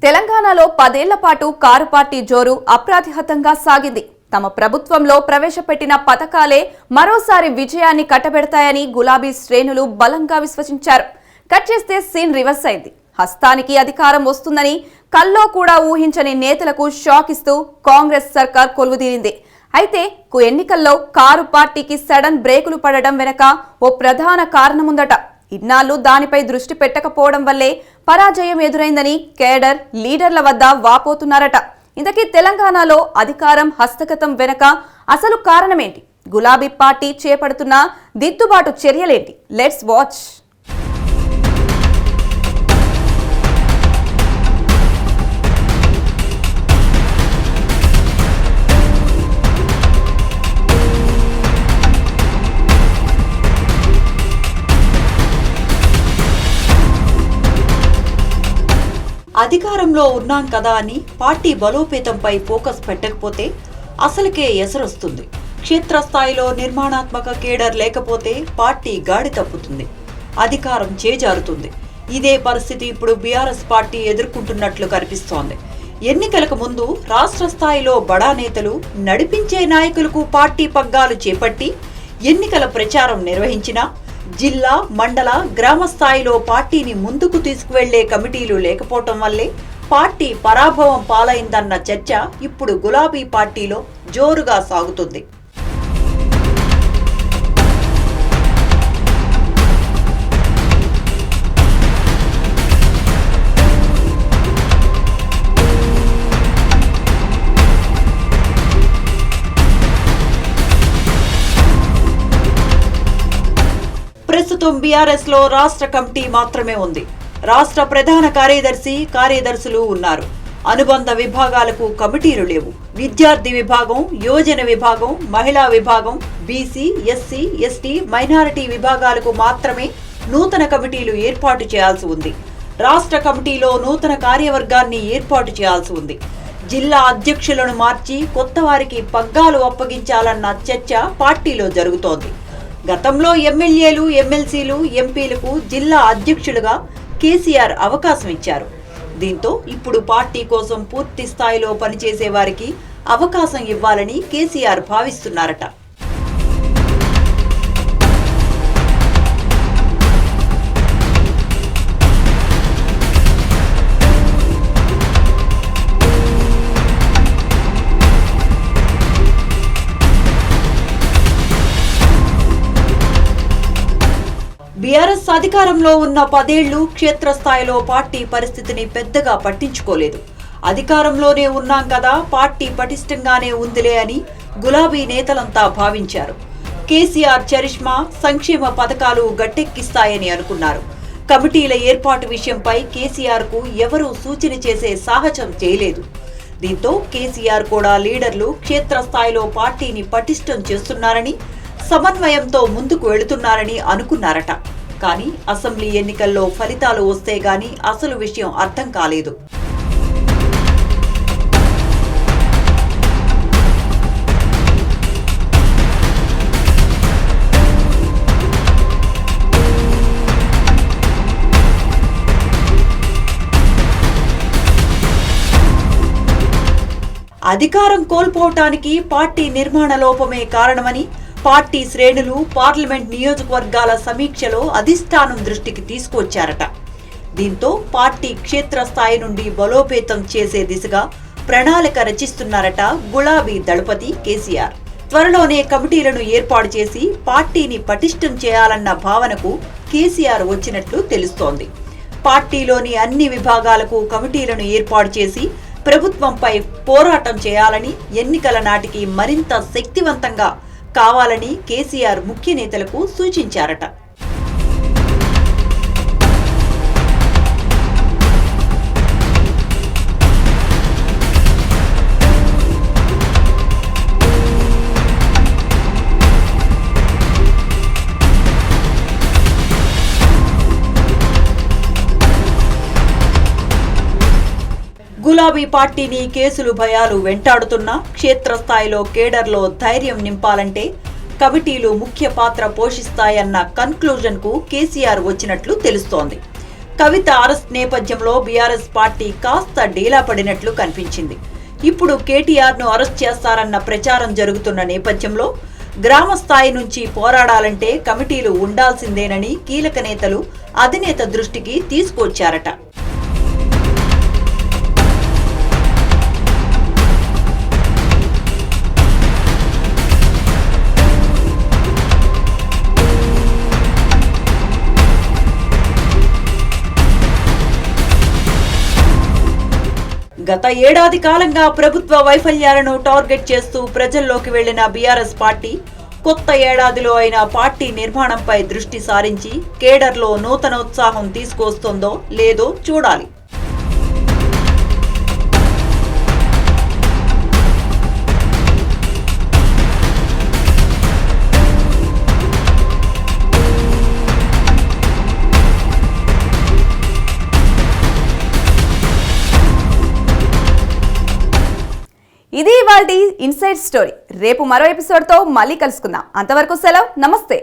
తెలంగాణలో 10 ఏళ్ల పాటు కారు పార్టీ జోరు అప్రతిహతంగా సాగింది. తమ ప్రభుత్వంలో ప్రవేశపెట్టిన పథకాలే మరోసారి విజయాన్ని కట్టబెడతాయని గులాబీ శ్రేణులు బలంగా విశ్వసించారు. కట్ చేస్తే సీన్ రివర్స్ అయింది. హస్తానికి అధికారం వస్తుందని కల్లో కూడా ఊహించని నేతలకు షాక్ ఇస్తూ కాంగ్రెస్ సర్కార్ కొలువుదీరింది. అయితే ఎన్నికల్లో కారు పార్టీకి సడన్ బ్రేకులు పడడం వెనక ఓ ప్రధాన కారణముందట. ఇన్నాళ్లు దానిపై దృష్టి పెట్టకపోవడం వల్లే పరాజయం ఎదురైందని కేడర్ లీడర్ల వద్ద వాపోతున్నారట. ఇంతకీ తెలంగాణలో అధికారం హస్తగతం వెనక అసలు కారణమేంటి? గులాబీ పార్టీ చేపడుతున్న దిద్దుబాటు చర్యలేంటి? Let's watch. అధికారంలో ఉన్నాం కదా అని పార్టీ బలోపేతంపై ఫోకస్ పెట్టకపోతే అసలుకే ఎసరొస్తుంది. క్షేత్రస్థాయిలో నిర్మాణాత్మక కేడర్ లేకపోతే పార్టీ గాడి తప్పుతుంది, అధికారం చేజారుతుంది. ఇదే పరిస్థితి ఇప్పుడు బీఆర్ఎస్ పార్టీ ఎదుర్కొంటున్నట్లు కనిపిస్తోంది. ఎన్నికలకు ముందు రాష్ట్ర స్థాయిలో బడా నేతలు, నడిపించే నాయకులకు పార్టీ పగ్గాలు చేపట్టి ఎన్నికల ప్రచారం నిర్వహించినా జిల్లా, మండల, గ్రామ స్థాయిలో పార్టీని ముందుకు తీసుకువెళ్లే కమిటీలు లేకపోవటం వల్లే పార్టీ పరాభవం పాలైందన్న చర్చ ఇప్పుడు గులాబీ పార్టీలో జోరుగా సాగుతుంది. ప్రస్తుతం బీఆర్ఎస్ లో రాష్ట్ర కమిటీ మాత్రమే ఉంది. రాష్ట్ర ప్రధాన కార్యదర్శి, కార్యదర్శులు ఉన్నారు. అనుబంధ విభాగాలకు కమిటీలు లేవు. విద్యార్థి విభాగం, యోజన విభాగం, మహిళా విభాగం, బీసీ, ఎస్సీ, ఎస్టీ, మైనారిటీ విభాగాలకు మాత్రమే నూతన కమిటీలు ఏర్పాటు చేయాల్సి ఉంది. రాష్ట్ర కమిటీలో నూతన కార్యవర్గాన్ని ఏర్పాటు చేయాల్సి ఉంది. జిల్లా అధ్యక్షులను మార్చి కొత్త వారికి పగ్గాలు అప్పగించాలన్న చర్చ పార్టీలో జరుగుతోంది. గతంలో ఎమ్మెల్యేలు, ఎమ్మెల్సీలు, ఎంపీలకు జిల్లా అధ్యక్షులుగా కేసీఆర్ అవకాశం ఇచ్చారు. దీంతో ఇప్పుడు పార్టీ కోసం పూర్తి స్థాయిలో పనిచేసే వారికి అవకాశం ఇవ్వాలని కేసీఆర్ భావిస్తున్నారట. బీఆర్ఎస్ అధికారంలో ఉన్న 10 ఏళ్లు క్షేత్రస్థాయిలో పార్టీ పరిస్థితిని పెద్దగా పట్టించుకోలేదు. అధికారంలోనే ఉన్నాం కదా, పార్టీ పటిష్టంగానే ఉందిలే అని గులాబీ నేతలంతా భావించారు. కేసీఆర్ చరిష్మా, సంక్షేమ పథకాలు గట్టెక్కిస్తాయని అనుకున్నారు. కమిటీల ఏర్పాటు విషయంపై కేసీఆర్ కు ఎవరూ సూచన చేసే సాహసం చేయలేదు. దీంతో కేసీఆర్ కూడా లీడర్లు క్షేత్రస్థాయిలో పార్టీని పటిష్టం చేస్తున్నారని, సమన్వయంతో ముందుకు వెళుతున్నారని అనుకున్నారట. కానీ అసెంబ్లీ ఎన్నికల్లో ఫలితాలు వస్తే గాని అసలు విషయం అర్థం కాలేదు. అధికారం కోల్పోవటానికి పార్టీ నిర్మాణ లోపమే కారణమని పార్టీ శ్రేణులు పార్లమెంట్ నియోజకవర్గాల సమీక్షలో అధిష్టానం దృష్టికి తీసుకొచ్చారట. దీంతో పార్టీ క్షేత్రస్థాయి నుండి బలోపేతం చేసే దిశగా ప్రణాళిక రచిస్తున్నారట గులాబీ దళపతి కేసీఆర్. త్వరలోనే కమిటీలను ఏర్పాటు చేసి పార్టీని పటిష్టం చేయాలన్న భావనకు కేసీఆర్ వచ్చినట్లు తెలుస్తోంది. పార్టీలోని అన్ని విభాగాలకు కమిటీలను ఏర్పాటు చేసి ప్రభుత్వంపై పోరాటం చేయాలని, ఎన్నికల నాటికి మరింత శక్తివంతంగా కావాలని కేసీఆర్ ముఖ్య నేతలకు సూచించారట. గులాబీ పార్టీని కేసులు భయాలు వెంటాడుతున్నా క్షేత్రస్థాయిలో కేడర్లో ధైర్యం నింపాలంటే కమిటీలు ముఖ్య పాత్ర పోషిస్తాయన్న కన్క్లూజన్ కు కేసీఆర్ వచ్చినట్లు తెలుస్తోంది. కవిత అరెస్ట్ నేపథ్యంలో బీఆర్ఎస్ పార్టీ కాస్త డీలా పడినట్లు కనిపించింది. ఇప్పుడు కేటీఆర్ ను అరెస్ట్ చేస్తారన్న ప్రచారం జరుగుతున్న నేపథ్యంలో గ్రామ స్థాయి నుంచి పోరాడాలంటే కమిటీలు ఉండాల్సిందేనని కీలక నేతలు అధినేత దృష్టికి తీసుకొచ్చారట. గత ఏడాది కాలంగా ప్రభుత్వ వైఫల్యాలను టార్గెట్ చేస్తూ ప్రజల్లోకి వెళ్లిన బీఆర్ఎస్ పార్టీ కొత్త ఏడాదిలో అయిన పార్టీ నిర్మాణంపై దృష్టి సారించి కేడర్లో నూతనోత్సాహం తీసుకొస్తుందో లేదో చూడాలి. ఇది ఇవాల్టి ఇన్సైడ్ స్టోరీ. రేపు మరో ఎపిసోడ్తో మళ్ళీ కలుసుకుందాం. అంతవరకు సెలవు, నమస్తే.